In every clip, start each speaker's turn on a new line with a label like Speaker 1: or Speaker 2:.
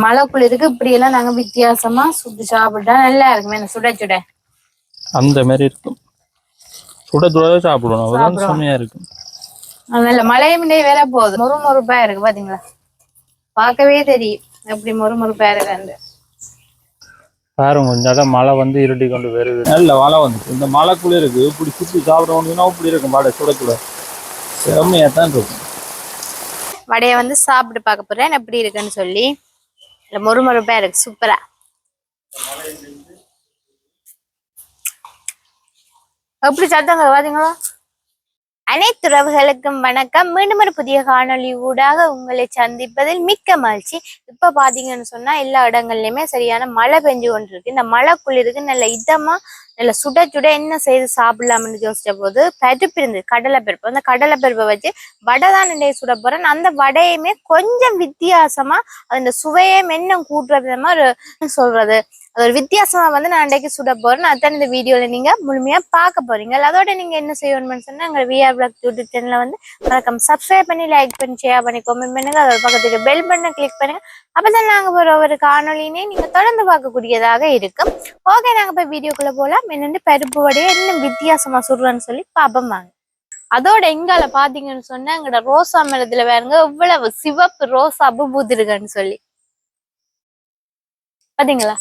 Speaker 1: மழை குளிருக்கு இப்படி எல்லாம் நாங்க வித்தியாசமா சுட்டு சாப்பிட்டா நல்லா இருக்குமே, சுட சுட
Speaker 2: அந்த மாதிரி இருக்கும். சுட சுடவே சாப்பிடுவோம், செம்மையா இருக்கும்.
Speaker 1: நல்ல மழையும் வேற போகுது, மொறு மொறுப்பா இருக்கு பாத்தீங்களா, பார்க்கவே தெரியும் எப்படி மொறு மொறுப்பா இருக்கு.
Speaker 2: பாருங்க கொஞ்சம் மழை வந்து இருட்டி கொண்டு வருது, நல்ல மழை வந்து இந்த மழை குளிருக்கு இப்படி சுற்றி சாப்பிடணும்னா இப்படி இருக்கும். வடை சுட சுட செம்மையா தான் இருக்கும்.
Speaker 1: வடையை வந்து சாப்பிட்டு பார்க்க போறேன் எப்படி இருக்குன்னு சொல்லி. மொறு மொறுப்பா இருக்கு, சூப்பரா. எப்படி சத்தங்க பாத்தீங்களா? அனைத்து உறவுகளுக்கும் வணக்கம். மீண்டும் ஒரு புதிய காணொலி ஊடாக உங்களை சந்திப்பதில் மிக்க மகிழ்ச்சி. இப்ப பாத்தீங்கன்னு சொன்னா எல்லா இடங்கள்லயுமே சரியான மழை பெஞ்சு கொண்டிருக்கு. இந்த மழை குளிருக்கு நல்ல இதமா நல்ல சுட சுட என்ன செய்து சாப்பிடலாம்னு யோசிச்ச போது பருப்பு இருந்தது, கடலை பருப்பு. அந்த கடலை பருப்பை வச்சு வடை தான் நிறைய சுட போறேன். அந்த வடையுமே கொஞ்சம் வித்தியாசமா அந்த சுவையை மென்னும் கூட்டுற விதமா ஒரு சொல்றது, அது ஒரு வித்தியாசமா வந்து நான் அன்றைக்கு சுட போறேன். அதான் இந்த வீடியோல நீங்க முழுமையா பார்க்க போறீங்க. அதோட நீங்க என்ன செய்யணும்னு சொன்னா எங்க VR Vlog யூடியூப் சேனல்ல வந்து மறக்காம சப்ஸ்கிரைப் பண்ணி, லைக் பண்ணி, ஷேர் பண்ணி, கமெண்ட் பண்ணுங்க. அதோட பக்கத்துக்கு பெல் பட்டனை கிளிக் பண்ணுங்க. அப்பதான் நாங்க போற ஒரு காணொலினே நீங்க தொடர்ந்து பார்க்கக்கூடியதாக இருக்கும். ஓகே, நாங்க போய் வீடியோக்குள்ள போலாம். என்னென்னு பருப்பு வடையை இன்னும் வித்தியாசமா சுடுறேன்னு சொல்லி பாப்போம் வாங்க. அதோட எங்கால பாத்தீங்கன்னு சொன்னா எங்கட ரோசா மரத்துல வேறுங்க இவ்வளவு சிவப்பு ரோசா பூ பூத்திருக்குன்னு சொல்லி பாத்தீங்களா?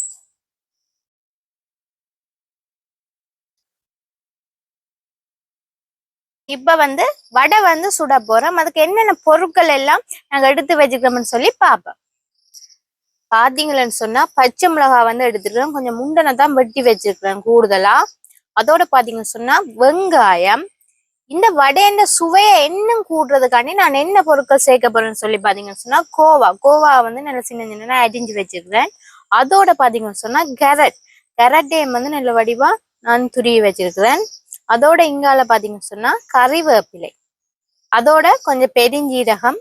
Speaker 1: இப்ப வந்து வடை வந்து சுட போறோம். அதுக்கு என்னென்ன பொருட்கள் எல்லாம் நாங்க எடுத்து வச்சுக்கிறோம்னு சொல்லி பாப்போம். பாத்தீங்களன்னு சொன்னா பச்சை மிளகாய் வந்து எடுத்துக்கிறோம், கொஞ்சம் முண்டனை தான் வெட்டி வச்சிருக்கிறேன் கூடுதலா. அதோட பாத்தீங்கன்னு சொன்னா வெங்காயம். இந்த வடையண்ட சுவையை இன்னும் கூடுறதுக்காண்டி நான் என்ன பொருட்கள் சேர்க்க போறேன்னு சொல்லி பாத்தீங்கன்னு சொன்னா கோவா வந்து நல்ல சின்ன சின்ன அரிஞ்சு வச்சிருக்கிறேன். அதோட பாத்தீங்கன்னு சொன்னா கேரட்டையும் வந்து நல்ல வடிவா நான் துருவி வச்சிருக்கிறேன். அதோட இங்கால பாத்தீங்கன்னு சொன்னா கறிவேப்பிலை, அதோட கொஞ்சம் பெருஞ்சீரகம்,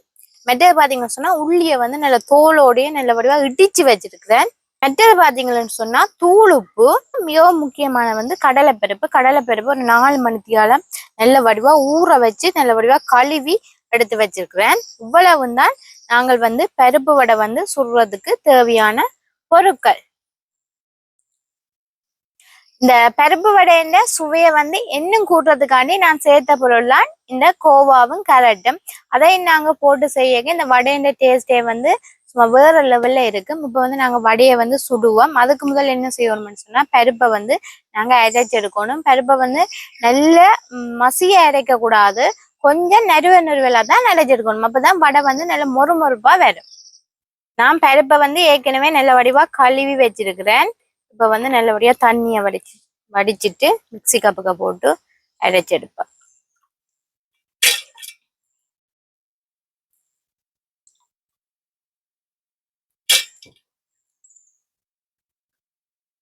Speaker 1: மெட்டது பாத்தீங்கன்னு சொன்னா உள்ளிய வந்து நல்ல தோலோடைய நல்ல வடிவா இடிச்சு வச்சிருக்கிறேன். மெட்டது பாத்தீங்கன்னு சொன்னா தூள் உப்பு, மிகவும் முக்கியமான வந்து கடலைப்பருப்பு ஒரு 4 மணித்தியாலம் நல்ல வடிவா ஊற வச்சு நல்ல வடிவா கழுவி எடுத்து வச்சிருக்கிறேன். இவ்வளவு தான் நாங்கள் வந்து பருப்பு வடை வந்து சுடுறதுக்கு தேவையான பொருட்கள். இந்த பருப்பு வடையில சுவையை வந்து இன்னும் கூட்டுறதுக்காண்டி நான் சேர்த்த பொருள்லாம் இந்த கோவாவும் கேரட்டும். அதை நாங்க போட்டு செய்ய இந்த வடையில டேஸ்டே வந்து சும்மா வேற லெவல்ல இருக்கும். இப்ப வந்து நாங்க வடையை வந்து சுடுவோம். அதுக்கு முதல் என்ன செய்யணும்னு சொன்னா பருப்பை வந்து நாங்க அரைச்செடுக்கணும். பருப்பை வந்து நல்ல மசிய அரைக்க கூடாது, கொஞ்சம் நறுவலா தான் அரைச்செடுக்கணும். அப்பதான் வடை வந்து நல்ல மொறு மொறுப்பா வரும். நான் பருப்பை வந்து ஏற்கனவே நல்ல வடிவா கழுவி வச்சிருக்கிறேன். இப்ப வந்து நல்லபடியா தண்ணியை வடிச்சிட்டு மிக்சி கப்புக்க போட்டு அரைச்செடுப்பேன்.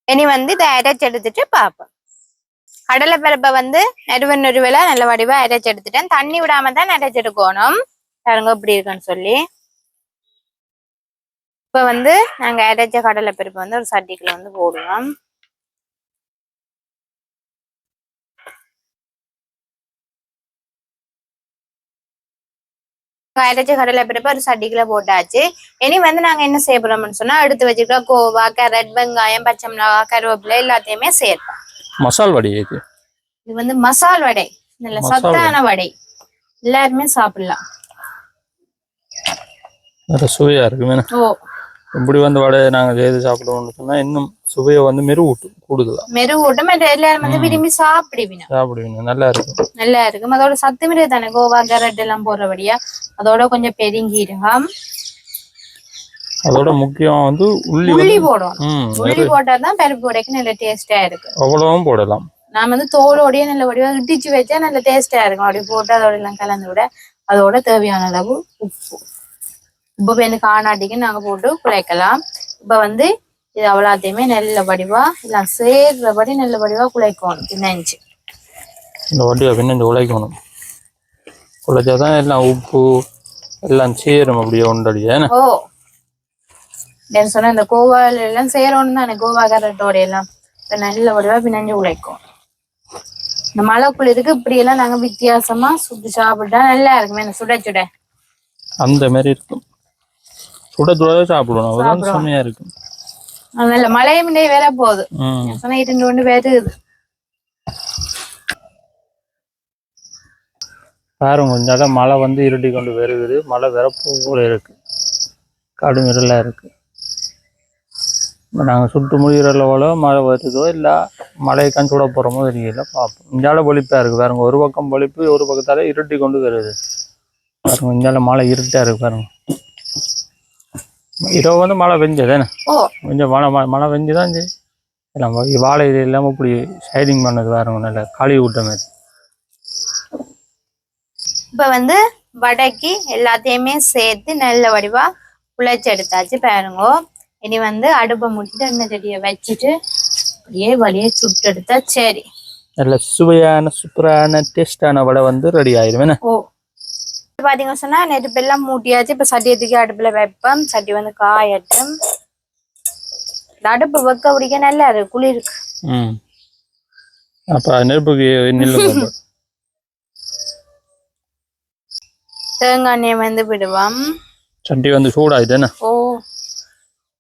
Speaker 1: இனி வந்து இதை அரைச்செடுத்துட்டு பார்ப்பேன். கடலை பருப்பை வந்து நறுவலா நல்ல வடிவா அரைச்செடுத்துட்டேன். தண்ணி விடாம தான் அரைச்செடுக்கணும். பாருங்க இப்படி இருக்குன்னு சொல்லி. இப்ப வந்து நாங்க அரைச்ச கடலை பருப்பை வந்து ஒரு சட்டிக்குள்ள வந்து போடுவோம். அரைச்ச கடலை பருப்பு ஒரு சட்டிக்குள்ள போட்டாச்சு. இனி வந்து நாங்க என்ன செய்ய போறோம்னு சொன்னா எடுத்து வச்சுக்கிற கோவா, கேரட், வெங்காயம், பச்சை மிளகாய், கருவேப்பிலை எல்லாத்தையுமே சேர்ப்போம்.
Speaker 2: மசால் வடை இது
Speaker 1: வந்து மசால் வடை, நல்ல சத்தான வடை, எல்லாருமே சாப்பிடலாம்.
Speaker 2: சுவையா இருக்கு. இப்படி வந்து வடையை நாங்க செய்து சாப்பிடுவோம்னு சொன்னா இன்னும் சுவையை வந்து மெருகூட்டும்.
Speaker 1: எல்லாரும் வந்து விரும்பி சாப்பிடுவீங்க.
Speaker 2: நல்லா
Speaker 1: இருக்கும். அதோட சத்து மிருக தானே கோவா கேரட் எல்லாம் போடுறபடியா. அதோட கொஞ்சம் பெருங்கீரகம்,
Speaker 2: அதோட முக்கியம் வந்து உள்ளி
Speaker 1: போடும். உள்ளி போட்டாதான் பருப்பு வடைக்கு நல்ல டேஸ்டா இருக்கு.
Speaker 2: அவ்வளவும் போடலாம்.
Speaker 1: நான் வந்து தோலோடய நல்ல வடிவா இடிச்சு வச்சா நல்ல டேஸ்டா இருக்கும். அப்படி போட்டு அதோட எல்லாம் கலந்து விட அதோட தேவையான அளவு உப்பு வந்து காணாட்டிக்கு நாங்க போட்டு குழைக்கலாம். இப்ப வந்து இது அவ்வளோத்தையுமே நல்ல வடிவா எல்லாம் சேர்றபடி நல்ல வடிவா குழைக்கணும். பின்னஞ்சு
Speaker 2: இந்த வடிவா பின்னஞ்சு உழைக்கணும். குழைச்சாதான் எல்லாம் உப்பு எல்லாம் சேரும். அப்படியே ஒன்றடியா
Speaker 1: சொன்ன இந்த கோவால எல்லாம் சேரணும் தானே, கோவா கரட்டோட எல்லாம் நல்ல வடிவா பின்னஞ்சு உழைக்கும். இந்த மழை குளிருக்கு இப்படி எல்லாம் நாங்க வித்தியாசமா சுட்டு சாப்பிட்டா நல்லா இருக்குமே, சுட சுட
Speaker 2: அந்த மாதிரி இருக்கும். சுட சுட சாப்பிடுவோம் அதுதான் செம்மையா இருக்கும்.
Speaker 1: நல்ல மழையும் வேற போகுது சொன்னா 2 வருது
Speaker 2: பாருங்க கொஞ்சம் மழை வந்து இருட்டி கொண்டு வருகுது. மழை வரப்போ கூட இருக்கு, கடும் இருளா இருக்கு. நாங்கள் சுட்டு முடிகிறளவோ மழை வருதோ இல்லை மழைக்கான் சுட போகிறோமோ தெரியல, பார்ப்போம். இஞ்சால பொழிப்பாக இருக்குது பாருங்க, ஒரு பக்கம் பொழிப்பு ஒரு பக்கத்தால இருட்டி கொண்டு வருது பாருங்க. இஞ்சால மழை இருட்டா இருக்கு பாருங்க. இரவு வந்து மழை பெஞ்சதானே, கொஞ்சம் மழை பெஞ்சுதான் எல்லாம் வாழை இது இல்லாமல் இப்படி ஷைடிங் பண்ணது பாருங்க, நல்ல காளி விட்ட மாதிரி.
Speaker 1: இப்ப வந்து வடைக்கு எல்லாத்தையுமே சேர்த்து நல்ல வடிவா குழைச்சி எடுத்தாச்சு பாருங்க. இனி வந்து அடுப்பை முடிச்சுட்டு எண்ணெய் செடியை வச்சுட்டு அப்படியே வழியை சுட்டு எடுத்தா சரி,
Speaker 2: நல்ல சுவையான சூப்பரான டேஸ்டான வடை வந்து ரெடி ஆயிடும்.
Speaker 1: ஓ பாத்தீங்கன்னு சொன்னா நெருப்பு எல்லாம் மூட்டியாச்சு. இப்ப சட்டியை தூக்கி அடுப்புல வைப்போம். சட்டி வந்து காயட்டும். அடுப்பு வைக்க பிடிக்க நல்லா இருக்கு, குளிருக்கு.
Speaker 2: அப்ப நெருப்புக்கு நில்லு.
Speaker 1: தேங்காய் எண்ணெய் வந்து விடுவோம்.
Speaker 2: சட்டி வந்து சூடாயிட்டேன்னு.
Speaker 1: ஓ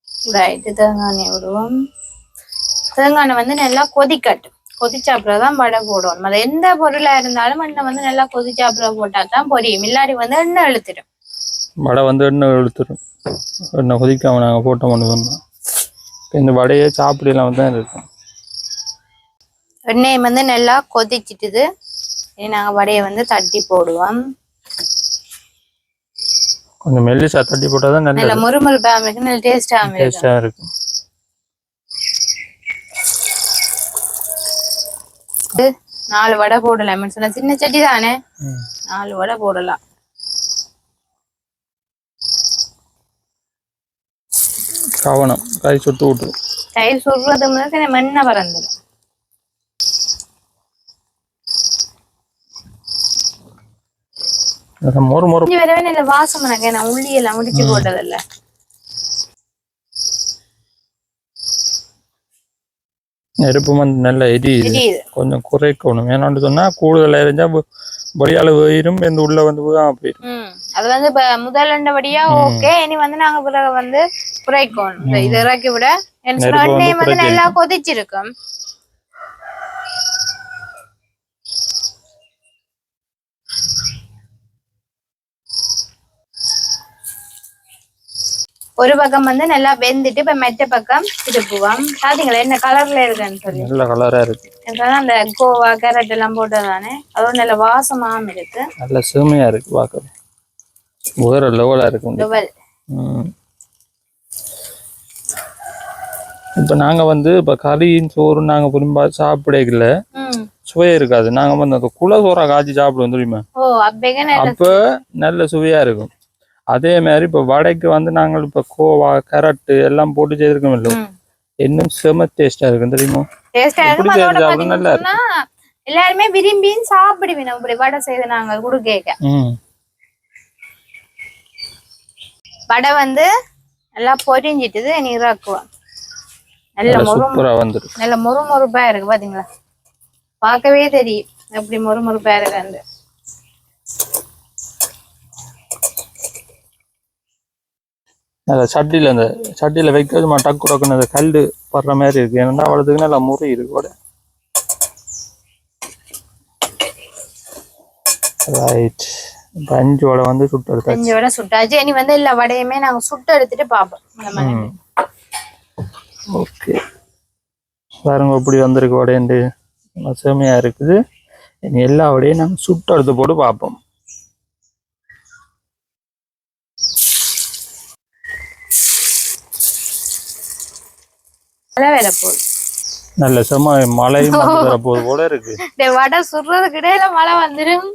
Speaker 1: சூடாயிட்டு தேங்காய் எண்ணெய் விடுவோம். தேங்காய் எண்ணெய் வந்து நல்லா கொதிக்கட்டும். கொதிச்சாப்புலதான் வடை போடுவோம். அது எந்த பொருளா இருந்தாலும் எண்ணெய் வந்து நல்லா கொதிச்சாப்புல போட்டா தான் பொரியும், இல்லாடி வந்து எண்ணெய் இழுத்துடும்.
Speaker 2: வடை வந்து எண்ணெய் இழுத்துடும். எண்ணெய் கொதிக்காம நாங்க போட்ட ஒண்ணு இந்த வடையே சாப்பிடலாம் தான் இருக்கும்.
Speaker 1: எண்ணெய் வந்து நல்லா கொதிச்சிட்டுது. இனி நாங்க வடையை வந்து தட்டி போடுவோம்.
Speaker 2: கொஞ்சம் மெல்லிசா தட்டி போட்டாதான்
Speaker 1: நல்ல முறுமுறுப்பாக இருக்கும், நல்ல டேஸ்டா
Speaker 2: இருக்கும்.
Speaker 1: 4 வடை போடலாம். சொன்ன சின்ன சட்டி தானே, 4 வடை போடலாம்.
Speaker 2: கவனம், கை சுட்டு விட்டு.
Speaker 1: கை சுடுறது முன்னாடி மண்ணை பறந்துடும். வரவே நல்ல வாசம் எனக்கு. நான் உள்ளி எல்லாம் முடிச்சு போட்டதில்ல.
Speaker 2: நெருப்பு வந்து நல்ல எரியுது, கொஞ்சம் குறைக்கணும். ஏன்னான்னு சொன்னா கூடுதல் எரிஞ்சா வடியால போயிரும், இந்த உள்ள வந்து போயிடும்.
Speaker 1: அது வந்து இப்ப முதலண்டபடியா ஓகே. இனி வந்து நாங்க பிறகு வந்து குறைக்கணும். இது இறக்கி விட எண்ணெய் வந்து நல்லா கொதிச்சிருக்கும். ஒரு பக்கம் வந்து நல்லா வெந்துட்டு இப்ப மெட்ட பக்கம் திருப்புவோம். பாத்தீங்களா என்ன கலர்ல இருக்குன்னு சொல்லி.
Speaker 2: நல்ல கலரா இருக்கு.
Speaker 1: அந்த கோவா கேரட் எல்லாம் போட்டதானே, அதோட நல்ல வாசமாவும் இருக்கு,
Speaker 2: நல்ல செமையா இருக்கு. பாக்க வேற லெவலா இருக்கு. இப்ப நாங்க வந்து இப்ப கறியின் சோறு நாங்க புரிம்பா சாப்பிடல, சுவையா இருக்காது. நாங்க வந்து அந்த குல சோறா காய்ச்சி சாப்பிடுவோம் தெரியுமா, அப்ப நல்ல சுவையா இருக்கும். அதே மாதிரி இப்ப வடைக்கு வந்து நாங்கள் இப்ப கோவா கேரட் எல்லாம் போட்டு செய்திருக்கோம் இல்லை, இன்னும் செம டேஸ்டா இருக்கும் தெரியுமா. நல்லா இருக்கு.
Speaker 1: எல்லாருமே விரும்பி சாப்பிடுவீங்க இப்படி வடை செய்து நாங்க குடுக்க. வடை வந்து நல்லா பொரிஞ்சிட்டுது, நீராக்குவோம். நல்ல முறுமுறுப்பா இருக்கு. பாத்தீங்களா, பார்க்கவே தெரியும் எப்படி முறுமுறுப்பா இருக்கு.
Speaker 2: சட்டியில அந்த சட்டியில வைக்கிறது டக்கு டக்குன்னு அந்த கல் படுற மாதிரி இருக்கு. ஏன்னா அவ்வளவுக்கு நல்லா முறை இருக்கு கூட. ரைட், 5 வடை வந்து சுட்டு எடுத்தாச்சு.
Speaker 1: 5 வடை சுட்டாச்சு. இனி வந்து எல்லா வடையுமே நாங்க சுட்டு எடுத்துட்டு பாப்போம்.
Speaker 2: ஓகே, பாருங்க எப்படி வந்திருக்கு வடையண்டு, செமையா இருக்குது. இனி எல்லா வடையும் நாங்க சுட்டு எடுத்து போட்டு பார்ப்போம். நல்ல செம மழையும் வரப்போது போல இருக்கு.
Speaker 1: வடை சுடுறதுக்கு இடையில மழை வந்துடும்.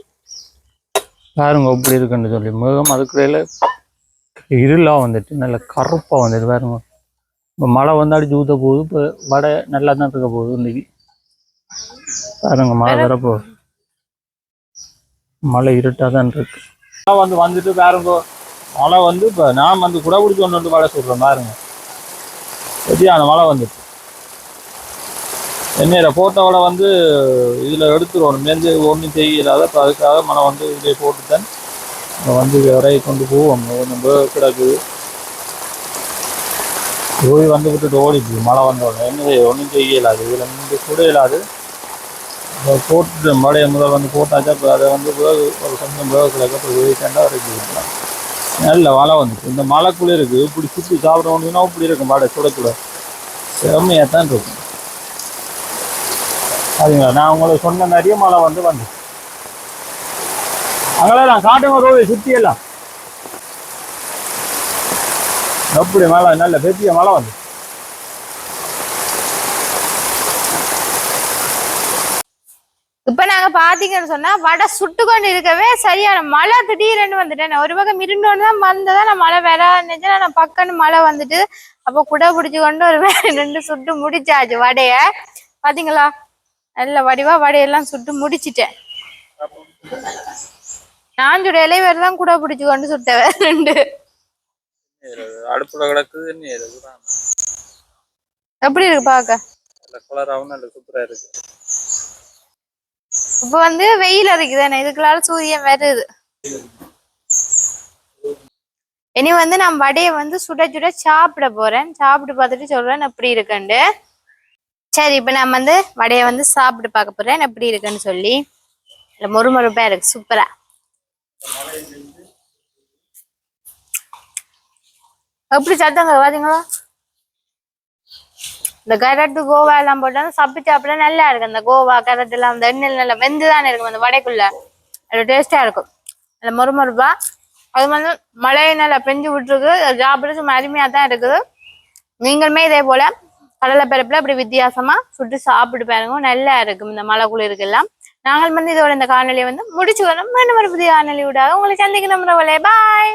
Speaker 2: பாருங்க எப்படி இருக்குன்னு சொல்லி. மேகம் அதுக்கிடையில இருளா வந்துட்டு நல்ல கருப்பா வந்துட்டு பாருங்க. இப்போ மழை வந்து அடிச்சு ஊத்த போகுது. இப்போ வடை நல்லா தான் இருக்க போகுது இன்னைக்கு. பாருங்க மழை வரப்போகுது, மழை இருட்டாதான் இருக்கு. வந்துட்டு பாருங்க மழை வந்து இப்போ நான் வந்து குடை பிடிச்சி கொண்டு வடை சுடுறேன் பாருங்க. சரியான மழை வந்துட்டு என்னையில போட்டோட வந்து இதுல எடுத்துருவோம். மேந்து ஒன்றும் செய்யலாத. இப்போ அதுக்காக மழை வந்து இதிலே போட்டுட்டேன். வந்து வரையை கொண்டு போவோம். கொஞ்சம் கிடக்குது. போய் வந்து விட்டுட்டு ஓடிச்சு மழை வந்தோடனே என்ன செய்ய ஒன்றும் செய்ய இயலாது இதில் வந்து கூட இயலாது போட்டு மழையை முதல் வந்து போட்டாச்சா இப்போ அதை வந்து ஒரு கொஞ்சம் வேகத்தில் இப்போ வெயிட்டாண்டா வரைக்கும் நல்ல மழை வந்துச்சு இந்த மழைக்குள்ளே இருக்குது இப்படி சுற்றி சாப்பிடணும்னா இப்படி இருக்கும் மழை சுட சுட செம்மையாக தான் இருக்கும் அதுங்களா நான் உங்களுக்கு சொன்ன மாதிரியே மழை வந்து அங்கெல்லாம் காட்டுங்க ரோவை சுற்றி எல்லாம் எப்படி மழை நல்ல பெரிய மழை வந்து
Speaker 1: இப்ப நாங்க பாத்தீங்கன்னு சொன்னா வடை சுட்டு கொண்டு இருக்கவே சரியான மழை திடீர்னு வந்துட்டேன் ஒரு பக்கம் இருண்டோன்னு தான் வந்ததா நான் மழை வேற நான் பக்கன்னு மழை வந்துட்டு அப்ப குடை பிடிச்சு கொண்டு ஒரு ரெண்டு சுட்டு முடிச்சாச்சு வடைய பாத்தீங்களா நல்ல வடிவா வடையெல்லாம் சுட்டு முடிச்சிட்டேன் நாஞ்சோட இலைவேறு தான் குடை பிடிச்சு கொண்டு சுட்டவன் ரெண்டு
Speaker 2: அடுப்புல கிடக்குது
Speaker 1: எப்படி இருக்கு பாக்க
Speaker 2: கலராகவும் நல்ல சூப்பரா இருக்கு
Speaker 1: இப்ப வந்து வெயில் அடிக்குதானே இதுக்குள்ளால சூரியன் வருது இனி வந்து நான் வடையை வந்து சுட சுட சாப்பிட போறேன் சாப்பிட்டு பார்த்துட்டு சொல்றேன் எப்படி இருக்குன்னு சரி இப்ப நான் வந்து வடையை வந்து சாப்பிட்டு பார்க்க போறேன் எப்படி இருக்குன்னு சொல்லி மொறுமொறுப்பா இருக்கு சூப்பரா எப்படி சத்தங்க பாத்தீங்களா இந்த கரட்டு கோவா எல்லாம் போட்டாலும் சப்பி சாப்பிட நல்லா இருக்கு அந்த கோவா கரட்டு எல்லாம் அந்த எண்ணெயில் நல்லா வெந்துதானே இருக்கும் அந்த வடைக்குள்ள அது டேஸ்டா இருக்கும் நல்ல மொறுமொறுப்பா அது வந்து மழையை நல்லா பெஞ்சு விட்டுருக்கு சாப்பிட சும்மா அருமையா தான் இருக்குது நீங்களுமே இதே போல கடலை பருப்புல அப்படி வித்தியாசமா சுட்டு சாப்பிட்டு பாருங்க நல்லா இருக்கும் இந்த மழை குளிருக்கெல்லாம் நாங்கள் வந்து இதோட இந்த காணொலியை வந்து முடிச்சு வரோம் மீண்டும் ஒரு புதிய காணொலி விடாக உங்களை சந்திக்க நம்புறவங்களே பாய்